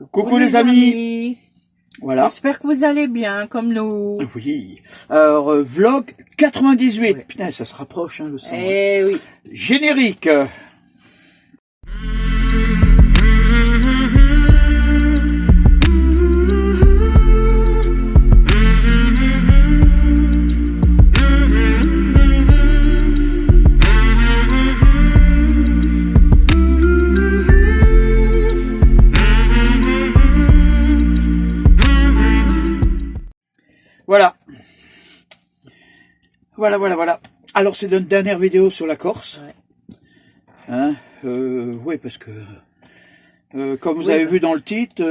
Coucou les amis. Voilà. J'espère que vous allez bien, comme nous. Oui. Alors, vlog 98. Oui. Putain, ça se rapproche, hein, le son. Eh oui. Générique. Voilà. Voilà. Alors, c'est notre dernière vidéo sur la Corse. Ouais. Hein, oui, parce que, comme vous avez vu dans le titre,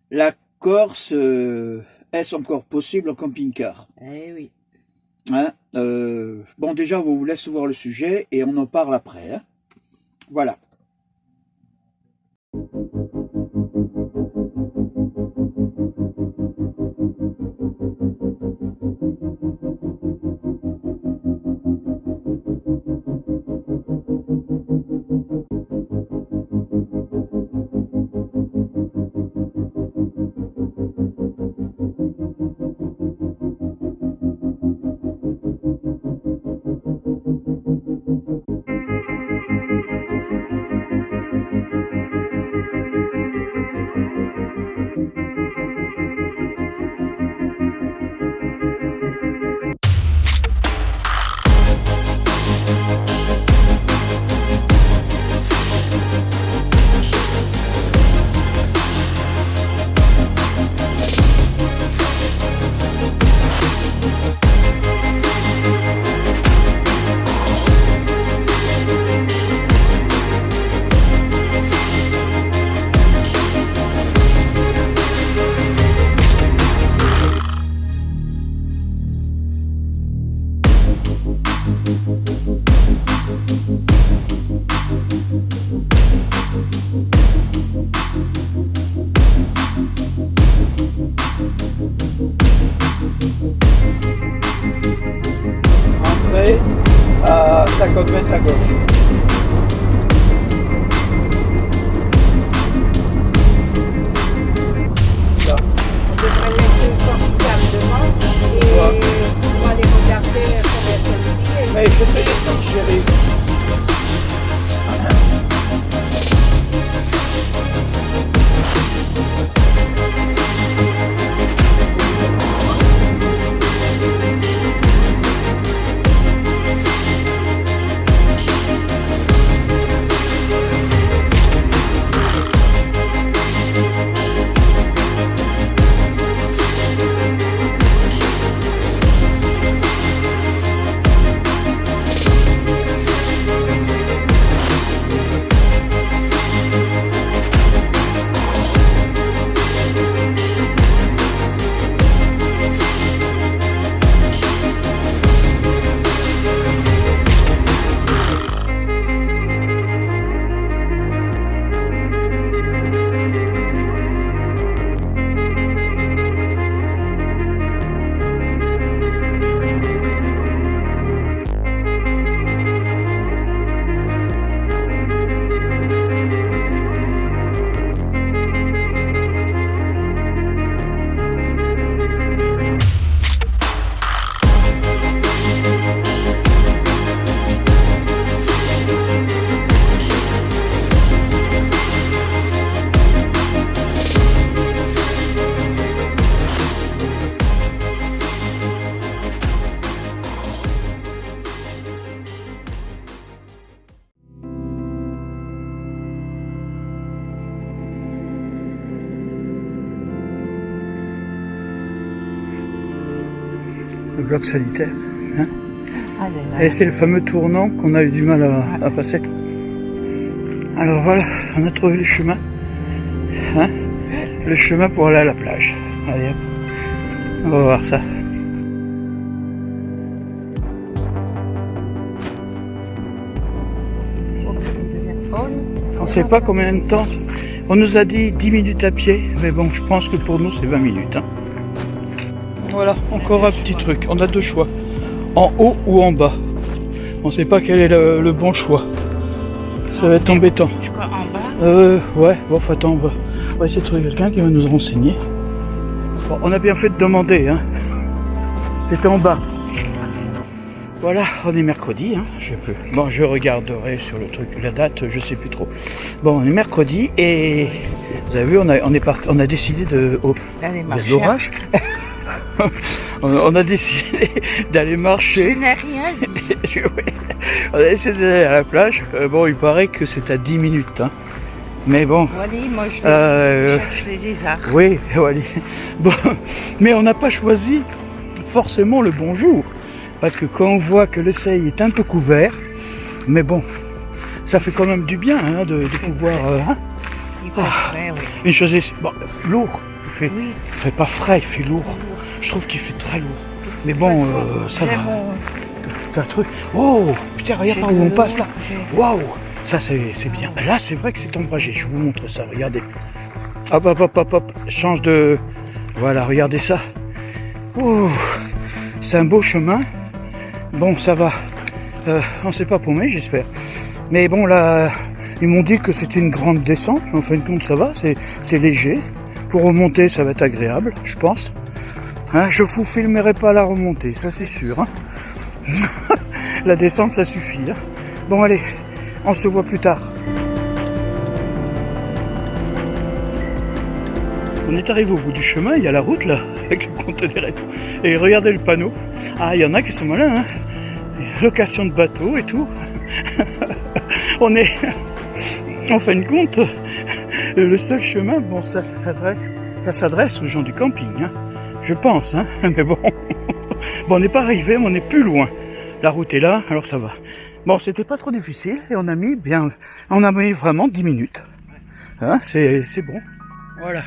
la Corse, est-ce encore possible en camping-car? Eh oui. Hein, bon, déjà, on vous laisse voir le sujet et on en parle après. Hein. Voilà. Entrée à 50 mètres à gauche. Là. On devrait mettre une porte-cam devant et on va aller regarder combien ça dit. Mais je te laisse, chérie. Le bloc sanitaire. Hein, et c'est le fameux tournant qu'on a eu du mal à passer. Alors voilà, on a trouvé le chemin. Hein, le chemin pour aller à la plage. Allez hop, on va voir ça. On ne sait pas combien de temps. On nous a dit 10 minutes à pied, mais bon, je pense que pour nous c'est 20 minutes. Hein. Voilà, encore un petit truc. On a deux choix, en haut ou en bas. On ne sait pas quel est le bon choix. Ça va être embêtant. Je crois en bas. Ouais, bon, attends, on va essayer de trouver quelqu'un qui va nous renseigner. Bon, on a bien fait de demander, hein. C'était en bas. Voilà, on est mercredi, hein. Bon, je regarderai sur le truc, la date, je sais plus trop. Bon, on est mercredi et vous avez vu, on a décidé de... D'aller il y a marcher. de l'orage. On a décidé d'aller marcher. Je n'ai rien dit. Oui. On a essayé d'aller à la plage. Bon, il paraît que c'est à 10 minutes. Hein. Mais bon. Wally, moi je cherche les lézards. Oui, Wally. Bon, mais on n'a pas choisi forcément le bon jour. Parce que quand on voit que le seuil est un peu couvert, mais bon, ça fait quand même du bien hein, de pouvoir... hein. Il fait frais, oui. Une chose est... Bon, lourd. Il Oui. fait pas frais, il fait lourd. Je trouve qu'il fait très lourd. Mais bon, ça va. T'as un truc. Oh, putain, regarde par où on passe là. Waouh, ça c'est bien. Là, c'est vrai que c'est ombragé. Je vous montre ça. Regardez. Hop, hop, hop, hop, hop. Change de. Voilà, regardez ça. Oh, c'est un beau chemin. Bon, ça va. On s'est pas paumé, j'espère. Mais bon, là, ils m'ont dit que c'était une grande descente. En fin de compte, ça va. C'est léger. Pour remonter, ça va être agréable, je pense. Hein, je vous filmerai pas la remontée, ça c'est sûr. Hein. La descente, ça suffit. Hein. Bon, allez, on se voit plus tard. On est arrivé au bout du chemin, il y a la route là, avec le conteneur et tout. Et regardez le panneau. Ah, il y en a qui sont malins, hein. Location de bateau et tout. On est, en fin de compte, le seul chemin, bon, ça s'adresse aux gens du camping, hein. Je pense, hein. Mais bon, bon, on n'est pas arrivé, mais on est plus loin. La route est là, alors ça va. Bon, c'était pas trop difficile et on a mis vraiment 10 minutes. Hein, c'est bon. Voilà.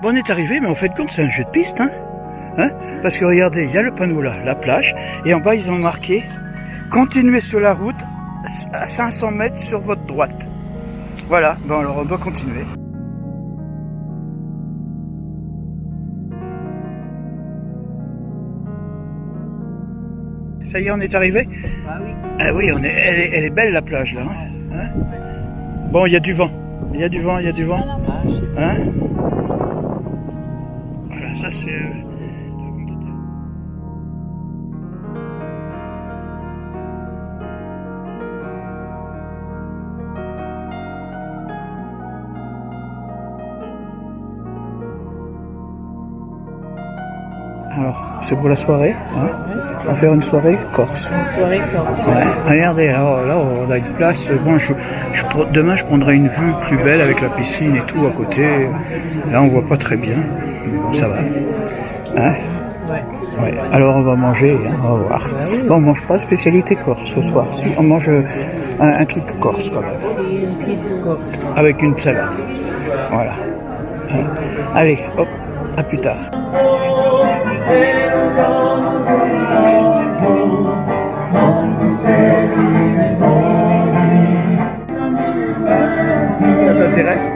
Bon, on est arrivé, mais en fait, compte, c'est un jeu de piste, hein. Hein, parce que regardez, il y a le panneau là, la plage, et en bas, ils ont marqué « Continuez sur la route à 500 mètres sur votre droite ». Voilà, bon, alors on doit continuer. Ça y est, on est arrivé. Ah oui. Ah oui, elle est belle la plage là. Hein, bon, il y a du vent. Il y a du vent. Hein, voilà, ça c'est... Alors, c'est pour la soirée, hein. On va faire une soirée corse. Une soirée corse. Ouais. Regardez, alors là, on a une place. Bon, demain, je prendrai une vue plus belle avec la piscine et tout à côté. Là, on voit pas très bien. Bon, ça va. Hein? Ouais. Alors, on va manger, hein, on va voir. Bon, on mange pas de spécialité corse ce soir. Si, on mange un truc corse quand même. Une pizza corse. Avec une salade. Voilà. Allez, hop, à plus tard. Ça t'intéresse?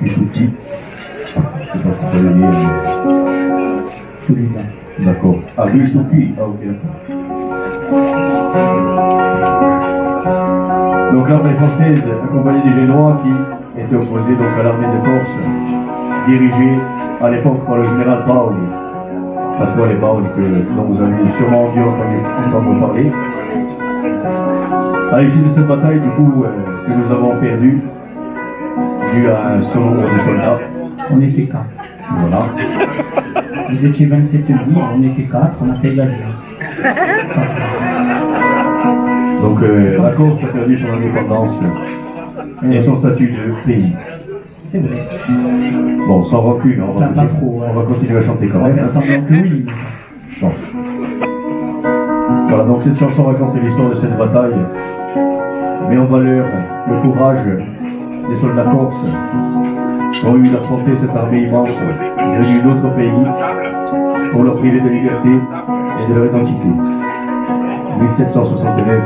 Isouki. Je sais pas ce que ça veut dire. D'accord. Ah, Isouki. Ah, ok. Donc l'armée française accompagnait des Génois qui étaient opposés donc à l'armée de Corse, dirigée à l'époque par le général Paoli. Pasquale Paoli, dont vous avez sûrement dû entendre parler. À l'issue de cette bataille, du coup, que nous avons perdue, dû à un seul nombre de soldats. On était 4. Voilà. Vous étiez 27 livres, on était 4, on a fait de la guerre. Donc la Corse a perdu son indépendance et son statut de pays. C'est vrai. Bon, sans rancune, on va, Pas trop, on va continuer à chanter quand On va même. faire semblant que oui. Bon. Voilà, donc cette chanson raconte l'histoire de cette bataille, met en valeur le courage des soldats corses qui ont eu d'affronter cette armée immense venue d'autres pays pour leur priver de liberté et de leur identité. 1769,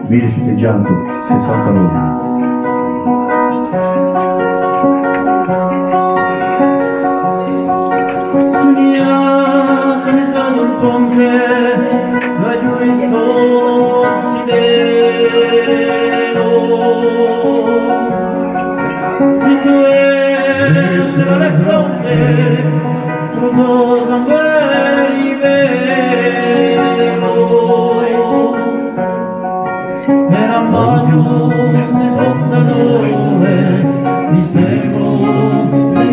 1669. Essere le fronte, non era maggio, si sottano di secolo si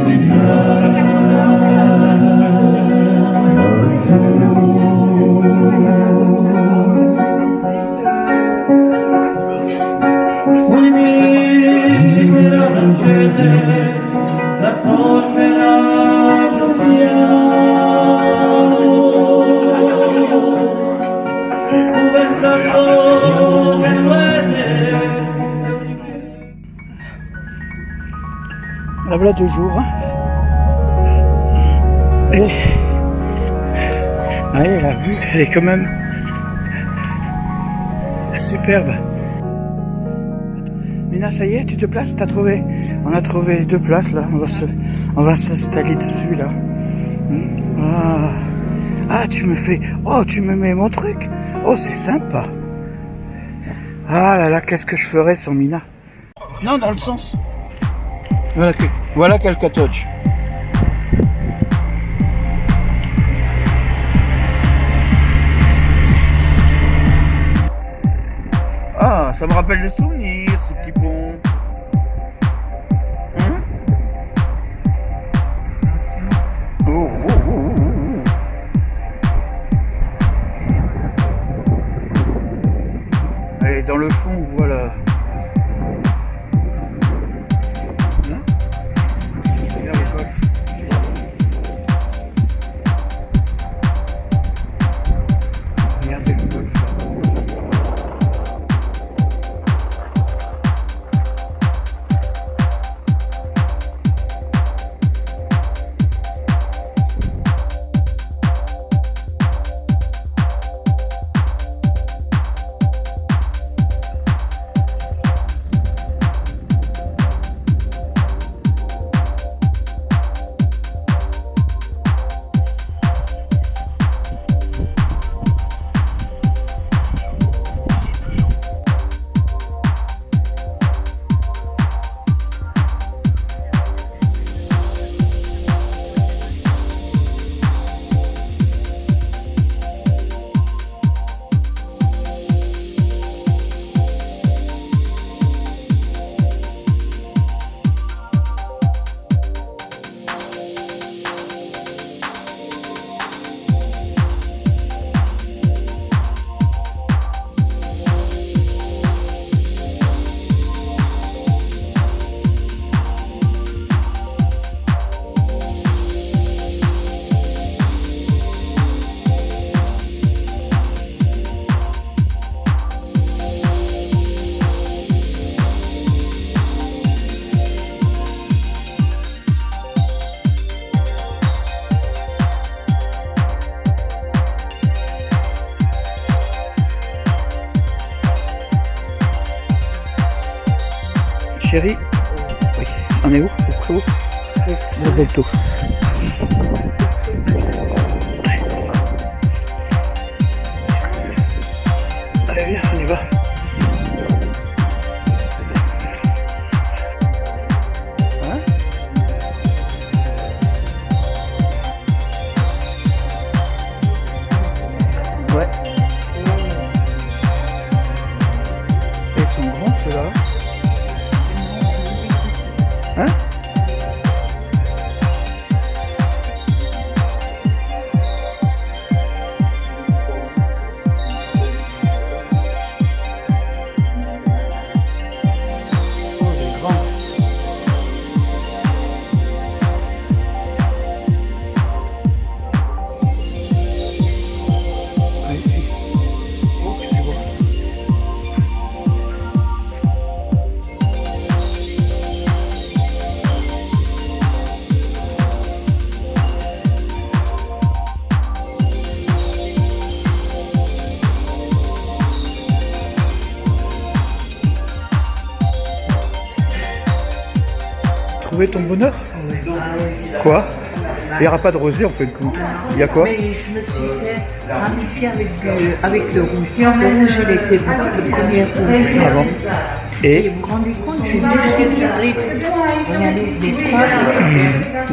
la sorgera La voilà 2 jours. Hein. Et allez, la vue, elle est quand même superbe. Mina, ça y est, tu te places, t'as trouvé. On a trouvé 2 places là. On va s'installer dessus là. Ah, tu me fais. Oh, tu me mets mon truc. Oh, c'est sympa. Ah là là, qu'est-ce que je ferais sans Mina? Non, dans le sens. Voilà Calcatoche. Ah, ça me rappelle des souvenirs, ce petit pont. Hein? Oh. Et dans le fond, voilà. Chérie, oui, on est où? Au Volto. Allez, viens, on y va. Hein? Ouais. Et ils sont grands, ceux-là. Hein? Oh, il est grand. Ah, ici. Oh, c'est beau. Trouver ton bonheur? Quoi? Il n'y aura pas de rosé en fin de compte. Il y a quoi? Mais je me suis fait amitié avec le rouge. Le rouge, il était le premier rouge. Ah bon? Et Et vous vous rendez compte, je me suis livrée Regardez, des fois,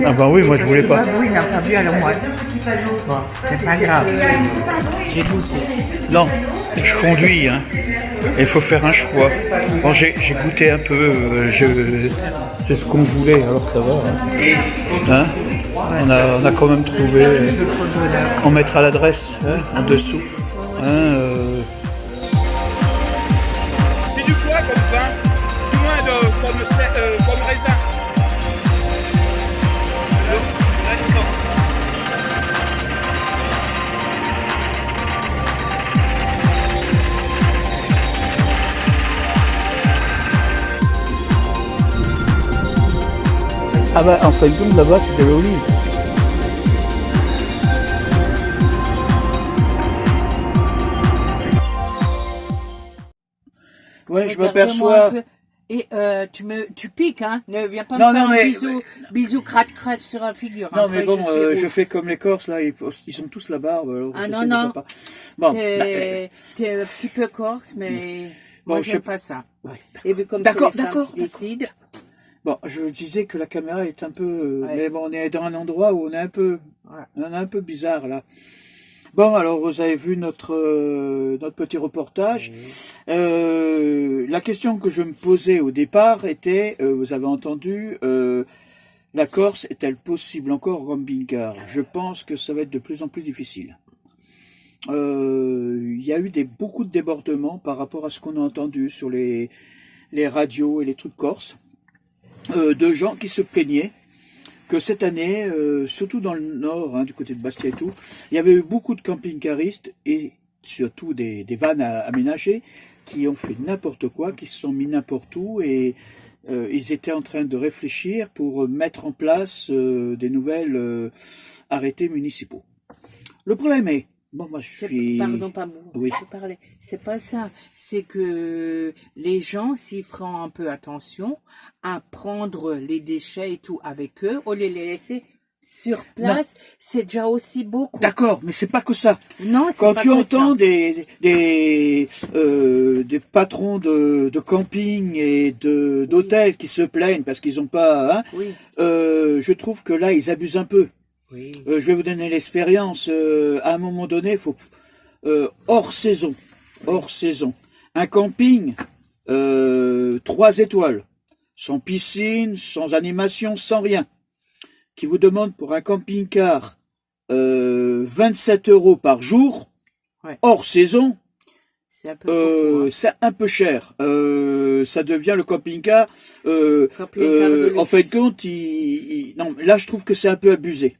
Ah bah oui, moi je voulais pas. oui, il n'a pas bu, alors moi. Bon, c'est pas grave. J'ai goûté. Non, je conduis, hein. Il faut faire un choix. Bon, j'ai goûté un peu, c'est ce qu'on voulait, alors ça va. Hein. On a quand même trouvé. On mettra l'adresse hein, en dessous. Hein, C'est du quoi comme vin? Du moins comme raisin. Ah bah en fait donc là-bas c'était l'olive. Ouais, je m'aperçois. Et tu piques, hein. Ne viens pas Non, me faire non, un mais- bisou crate sur la figure. Non Après, mais bon, suis je rouge. fais comme les Corses là, ils ont tous la barbe. Alors Ah je non, sais, non. pas. Bon, T'es un petit peu corse, mais Bon, moi je j'aime sais- pas ça. ouais. Et vu comme c'est D'accord, les femmes d'accord, qui décident, Bon, je disais que la caméra est un peu, Ouais. mais bon, on est dans un endroit où on est un peu, voilà. on est un peu bizarre là. Bon, alors vous avez vu notre petit reportage. La question que je me posais au départ était, vous avez entendu, la Corse est-elle possible encore en camping-car? Je pense que ça va être de plus en plus difficile. Il y a eu beaucoup de débordements par rapport à ce qu'on a entendu sur les radios et les trucs corses, de gens qui se plaignaient que cette année, surtout dans le nord, hein, du côté de Bastia et tout, il y avait eu beaucoup de camping-caristes et surtout des vannes aménagées qui ont fait n'importe quoi, qui se sont mis n'importe où et ils étaient en train de réfléchir pour mettre en place des nouvelles arrêtés municipaux. Le problème est, bon, moi je suis... Pardon, pas vous. Oui. Je parlais. C'est pas ça. C'est que les gens, s'ils feront un peu attention à prendre les déchets et tout avec eux, au lieu de les laisser sur place, c'est déjà aussi beaucoup. D'accord, mais c'est pas que ça. Non, c'est Quand pas tu que entends ça. des patrons de camping et d'hôtels qui se plaignent parce qu'ils ont pas, hein, Oui. je trouve que là ils abusent un peu. Oui. Je vais vous donner l'expérience. À un moment donné, il faut hors saison, un camping 3 étoiles, sans piscine, sans animation, sans rien, qui vous demande pour un camping-car 27 € par jour, Ouais. hors saison, C'est un peu beaucoup, hein. c'est un peu cher. Ça devient le camping-car. Camping-car de luxe. En fin de compte, non, là, je trouve que c'est un peu abusé.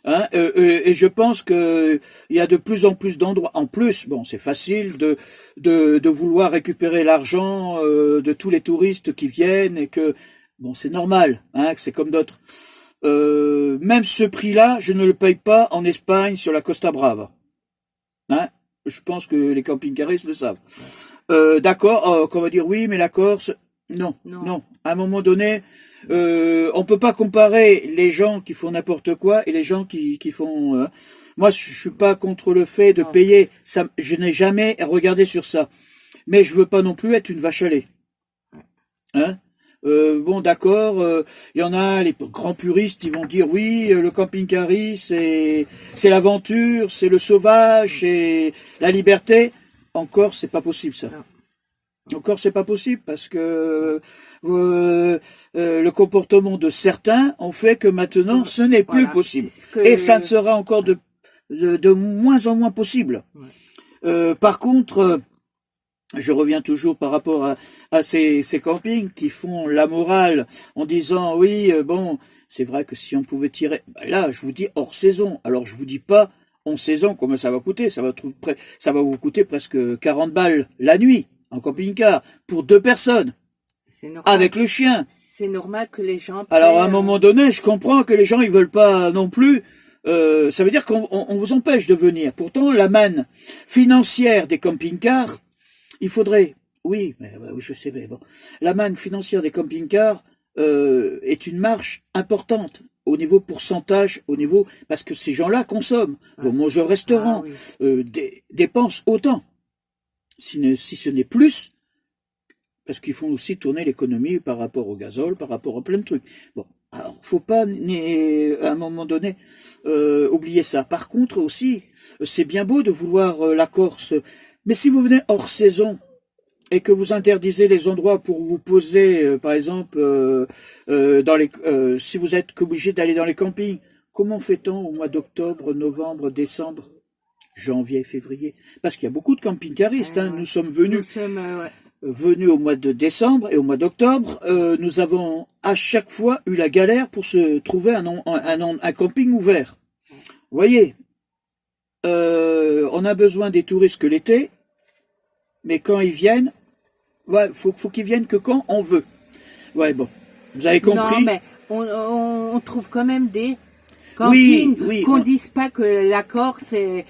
Hein, et je pense que il y a de plus en plus d'endroits. En plus, bon, c'est facile de vouloir récupérer l'argent de tous les touristes qui viennent et que bon, c'est normal, hein, que c'est comme d'autres. Même ce prix-là, je ne le paye pas en Espagne sur la Costa Brava. Hein, je pense que les camping-caristes le savent. D'accord, qu'on va dire oui, mais la Corse, non. À un moment donné, on peut pas comparer les gens qui font n'importe quoi et les gens qui font. Moi, je suis pas contre le fait de payer. Ça, je n'ai jamais regardé sur ça. Mais je veux pas non plus être une vache à lait. Hein? Bon, d'accord. Il y en a les grands puristes, ils vont dire oui, le camping-caris, c'est l'aventure, c'est le sauvage, c'est la liberté. Encore, c'est pas possible ça. Encore, c'est pas possible parce que le comportement de certains ont fait que maintenant, ce n'est plus Voilà, possible. c'est ce que- Et ça ne sera encore de moins en moins possible. Par contre, je reviens toujours par rapport à ces campings qui font la morale en disant oui, bon, c'est vrai que si on pouvait tirer, là, je vous dis hors saison. Alors, je vous dis pas en saison combien ça va coûter. Ça va vous coûter presque 40 balles la nuit en camping-car pour 2 personnes C'est normal. avec le chien. C'est normal que les gens. Alors, à un paient, moment donné, je comprends que les gens ils veulent pas non plus. Ça veut dire qu'on vous empêche de venir. Pourtant, la manne financière des camping-cars, il faudrait. Oui, mais oui, je sais, mais bon. La manne financière des camping-cars est une marge importante au niveau pourcentage, parce que ces gens-là consomment, vont manger au restaurant, dépensent autant, si ce n'est plus, parce qu'ils font aussi tourner l'économie par rapport au gazole, par rapport à plein de trucs. Bon, alors faut pas à un moment donné oublier ça. Par contre aussi, c'est bien beau de vouloir la Corse, mais si vous venez hors saison et que vous interdisez les endroits pour vous poser, par exemple, si vous êtes obligé d'aller dans les campings, comment fait-on au mois d'octobre, novembre, décembre, janvier, février? Parce qu'il y a beaucoup de camping-caristes. Hein. Nous sommes venus au mois de décembre et au mois d'octobre. Nous avons à chaque fois eu la galère pour se trouver un camping ouvert. Vous voyez, on a besoin des touristes que l'été, mais quand ils viennent, ouais, faut qu'ils viennent que quand on veut. Ouais, bon, vous avez compris. Non, mais on trouve quand même des campings qu'on dise pas que la Corse est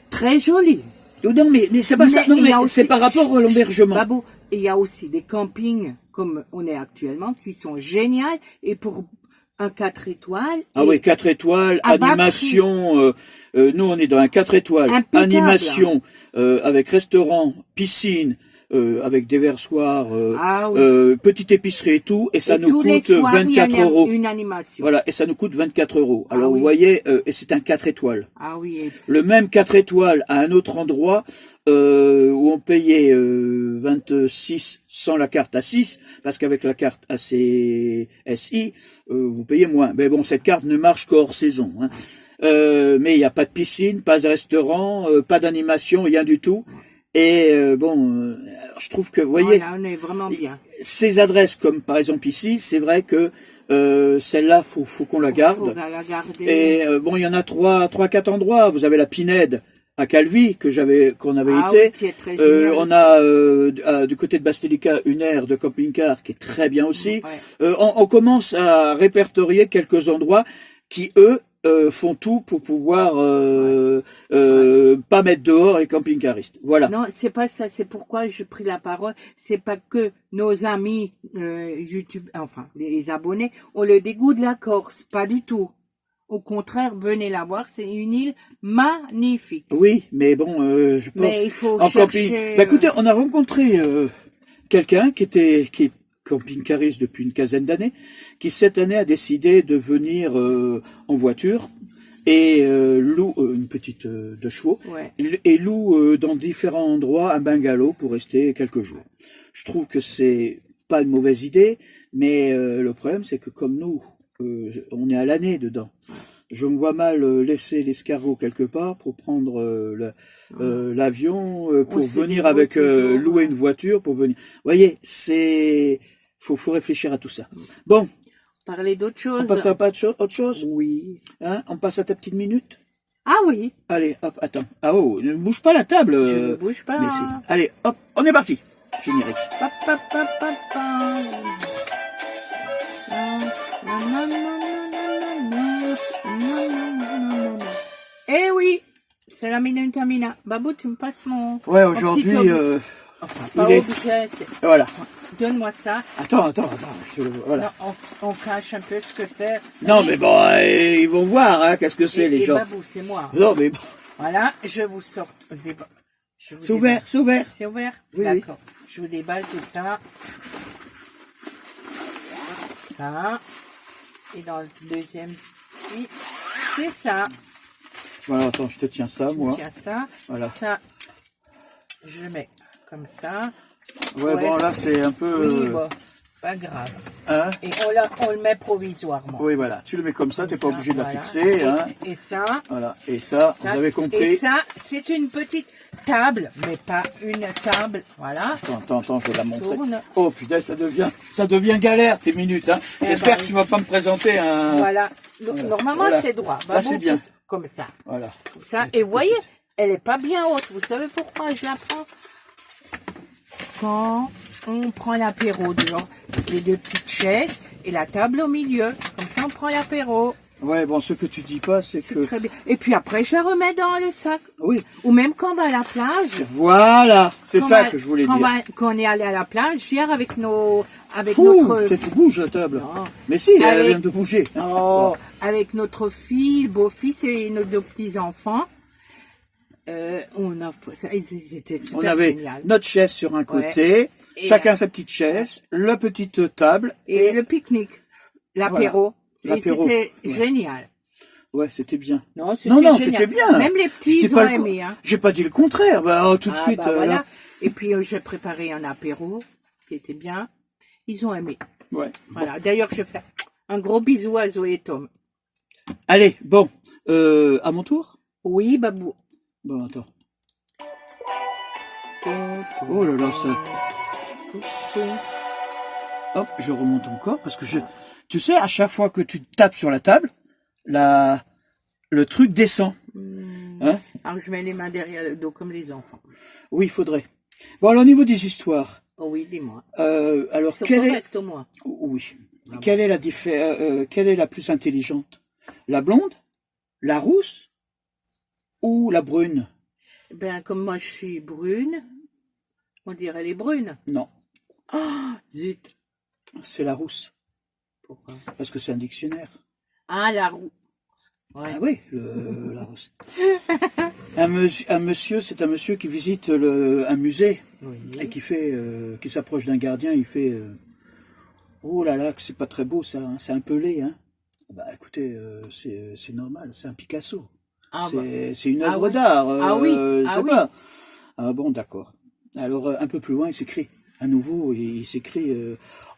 très jolie. Non, mais c'est pas ça. Non, mais c'est par rapport à l'hébergement. Babou, il y a aussi des campings comme on est actuellement qui sont géniaux et pour un 4 étoiles. Ah oui, 4 étoiles, animation. Nous, on est dans un 4 étoiles. Impeccable. Animation, avec restaurant, piscine, avec déversoir, petite épicerie et tout, et ça nous coûte 24 €. Une animation. Voilà, et ça nous coûte 24 €. Alors vous voyez, et c'est un 4 étoiles. Ah oui. Le même 4 étoiles à un autre endroit, où on payait 26 sans la carte à 6, parce qu'avec la carte ACSI, vous payez moins. Mais bon, cette carte ne marche qu'hors saison. Hein. Mais il n'y a pas de piscine, pas de restaurant, pas d'animation, rien du tout. Et je trouve que, vous voyez, là, on est vraiment bien. Ces adresses, comme par exemple ici, c'est vrai que celle-là, faut qu'on la garde. Faut la garder. Et il y en a 3-4 endroits. Vous avez la Pinède à Calvi qu'on avait été. Oui, qui est très génial. On a du côté de Bastelica une aire de camping-car qui est très bien aussi. Ouais. On commence à répertorier quelques endroits qui eux font tout pour pouvoir pas mettre dehors les camping-caristes. Voilà. Non, c'est pas ça. C'est pourquoi j'ai pris la parole. C'est pas que nos amis YouTube, enfin les abonnés, ont le dégoût de la Corse. Pas du tout. Au contraire, venez la voir, c'est une île magnifique. Oui, mais bon, je pense... Mais il faut en chercher... camping... écoutez, on a rencontré quelqu'un qui est camping-cariste depuis une quinzaine d'années, qui cette année a décidé de venir en voiture et loue une petite de chevaux, et loue dans différents endroits un bungalow pour rester quelques jours. Je trouve que c'est pas une mauvaise idée, mais le problème c'est que comme nous, on est à l'année dedans. Je me vois mal laisser l'escargot quelque part pour prendre l'avion, pour venir avec louer une voiture, pour venir. Vous voyez, faut réfléchir à tout ça. Bon. Parler d'autre chose. On passe à autre chose? Oui. Hein, on passe à ta petite minute? Ah oui. Allez, hop, attends. Ah oh, ne bouge pas la table. Je ne bouge pas. Mais si. Allez, hop, on est parti. Générique. Eh oui, c'est la minute à mina. Babou, tu me passes mon... Ouais, aujourd'hui... Enfin, pas objet, voilà. Donne-moi ça. Attends. Voilà. Non, on cache un peu ce que c'est. Non, mais bon, ils vont voir, hein, qu'est-ce que c'est, les gens. Babou, c'est moi. Non, mais bon. Voilà, je vous sors... C'est ouvert, c'est ouvert. C'est ouvert? Oui, d'accord. Oui. Je vous déballe tout ça. Ça. Et dans le deuxième... Oui, c'est ça. Voilà, attends, je te tiens ça, moi. Je tiens ça. Voilà. Ça, je mets comme ça. Ouais, bon, là, c'est un peu... Oui, bon, pas grave. Hein? Et on le met provisoirement. Oui, voilà. Tu le mets comme ça, t'es pas obligé de la fixer. Hein? Et ça... Voilà. Et ça, vous avez compris. Et ça, c'est une petite table, mais pas une table. Voilà. Attends, je vais la montrer. Tourne. Oh, putain, ça devient galère, tes minutes. Hein. J'espère que tu vas pas me présenter un... Voilà. Normalement, c'est droit. Là, c'est bien. Comme ça. Voilà. Comme ça. Et vous voyez, elle est pas bien haute. Vous savez pourquoi je la prends? Quand on prend l'apéro dehors, les deux petites chaises et la table au milieu. Comme ça, on prend l'apéro. Ouais, bon, ce que tu dis pas, c'est que... Très bien. Et puis après, je la remets dans le sac. Oui. Ou même quand on va à la plage. Voilà, c'est ça que je voulais dire. Quand on est allé à la plage, hier avec notre... Peut-être bouge la table. Non. Mais si, elle vient de bouger. Oh, avec notre fille, le beau-fils et nos deux petits-enfants. On avait notre chaise sur un côté, Et, chacun sa petite chaise, la petite table. et le pique-nique, l'apéro. Voilà, Et l'apéro, c'était ouais. génial. Ouais, c'était bien. Non, Non, génial. c'était bien. Même les petits, J'étais ils ont pas aimé. Hein. J'ai pas dit le contraire. Bah, tout de Ah, suite. bah, voilà. là. Et puis, j'ai préparé un apéro qui était bien. Ils ont aimé. Ouais. Voilà. D'ailleurs, je fais un gros bisou à Zoé et Tom. Allez, bon. À mon tour? Oui, Babou. Bon, attends. Oh là là, ça. Hop, je remonte encore parce que tu sais, à chaque fois que tu tapes sur la table, le truc descend. Hein? Alors, je mets les mains derrière le dos comme les enfants. Oui, il faudrait. Bon, alors au niveau des histoires, Oh oui, dis-moi. alors C'est quelle est... correct au moins. Oui. Quelle est quelle est la plus intelligente? La blonde? La rousse? Ou la brune? Ben, comme moi, je suis brune, on dirait les brunes. Non, Oh, zut. c'est la rousse. Pourquoi? Parce que c'est un dictionnaire. Ah, la roue. Ouais. Ah oui, la rousse. Un monsieur, c'est un monsieur qui visite un musée Oui. et qui s'approche d'un gardien, il fait oh là là, que c'est pas très beau ça, hein, c'est un peu laid, hein. Bah écoutez, c'est normal, c'est un Picasso. Ah, C'est une Ah œuvre ouais. d'art. Ah oui, ah c'est oui. pas. Ah bon, d'accord. Alors un peu plus loin, il s'écrit à nouveau, il s'écrit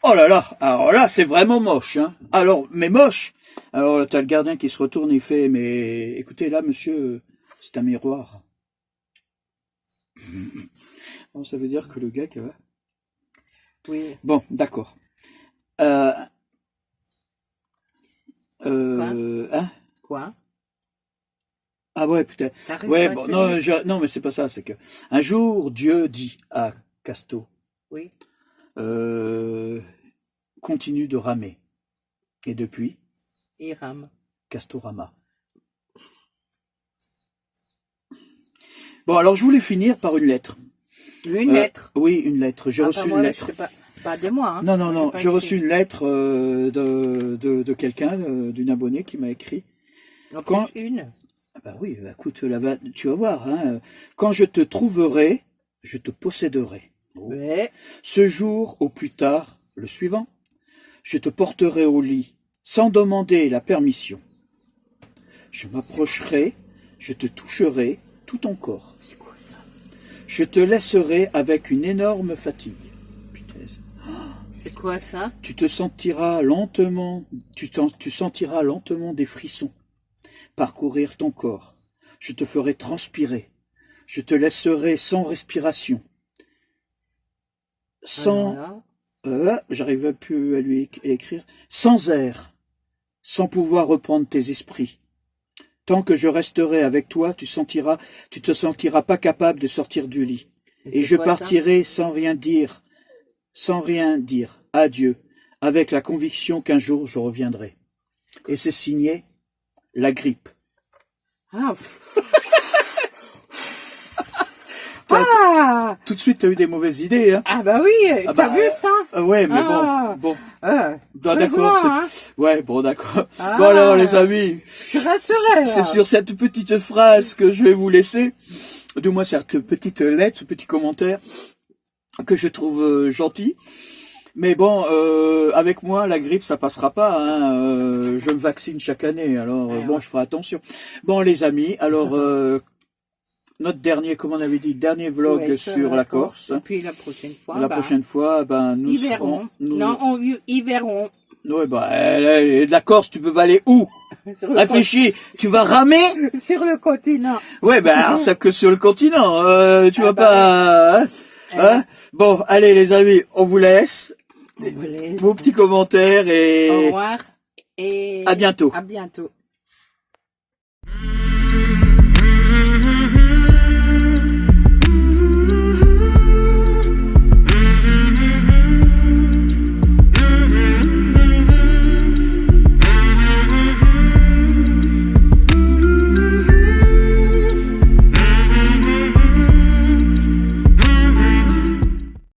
oh là là, alors là c'est vraiment moche, hein. Alors mais moche. Alors t'as le gardien qui se retourne, il fait mais écoutez là monsieur, c'est un miroir. Bon, ça veut dire que le gars Oui. bon, d'accord. Hein? Quoi? Ah ouais, putain. T'arrives Ouais, pas à bon, tenir? non, mais c'est pas ça, c'est que un jour Dieu dit à Casto, Oui. continue de ramer. Et depuis, Il rame. Castorama. Bon, alors je voulais finir par une lettre. Une lettre. Oui, une lettre. J'ai Ah, reçu pas une moi, lettre. c'est pas de moi. Hein. Non, non, non. Pas J'ai reçu écrit. une lettre de quelqu'un, d'une abonnée qui m'a écrit. En Quand- plus, une. Ah bah oui, bah écoute, tu vas voir. Hein, quand je te trouverai, je te posséderai. Oh. Ouais. Ce jour, au plus tard, le suivant, je te porterai au lit, sans demander la permission. Je m'approcherai, je te toucherai tout ton corps. C'est quoi ça? Je te laisserai avec une énorme fatigue. Putain, C'est quoi ça? tu te sentiras lentement, tu sentiras lentement des frissons parcourir ton corps. Je te ferai transpirer. Je te laisserai sans respiration. Sans, Voilà. j'arrive plus à lui écrire, sans air, sans pouvoir reprendre tes esprits. Tant que je resterai avec toi, tu te sentiras pas capable de sortir du lit. Et c'est je quoi, ça? partirai sans rien dire, adieu, avec la conviction qu'un jour je reviendrai. Et c'est signé La Grippe. Ah. Ah. Tout de suite, t'as eu des mauvaises idées, hein? Ah bah oui, Ah t'as bah, vu ça? Ouais, mais Ah. bon. Ah. Bah, Heureusement, d'accord. hein. Ouais, bon, d'accord. Ah. Bon alors, les amis, Je suis rassurée. c'est sur cette petite phrase que je vais vous laisser, du moins cette petite lettre, ce petit commentaire que je trouve gentil. Mais bon, avec moi, la grippe, ça passera pas. Hein. Je me vaccine chaque année, alors bon, je ferai attention. Bon, les amis, alors notre dernier, comme on avait dit, dernier vlog Ouais, sur la Corse. Et puis la prochaine fois, La prochaine fois, ben nous ils verront. serons. Ils verront. Ouais, bah, de la Corse, tu peux pas aller où? Sur le Réfléchis, tu vas ramer? sur le continent. Ouais, ben, alors, ça que sur le continent, tu vas bah pas, hein? Bon, allez, les amis, on vous laisse. On vous laisse. Vos petits commentaires Au et revoir et à bientôt. À bientôt.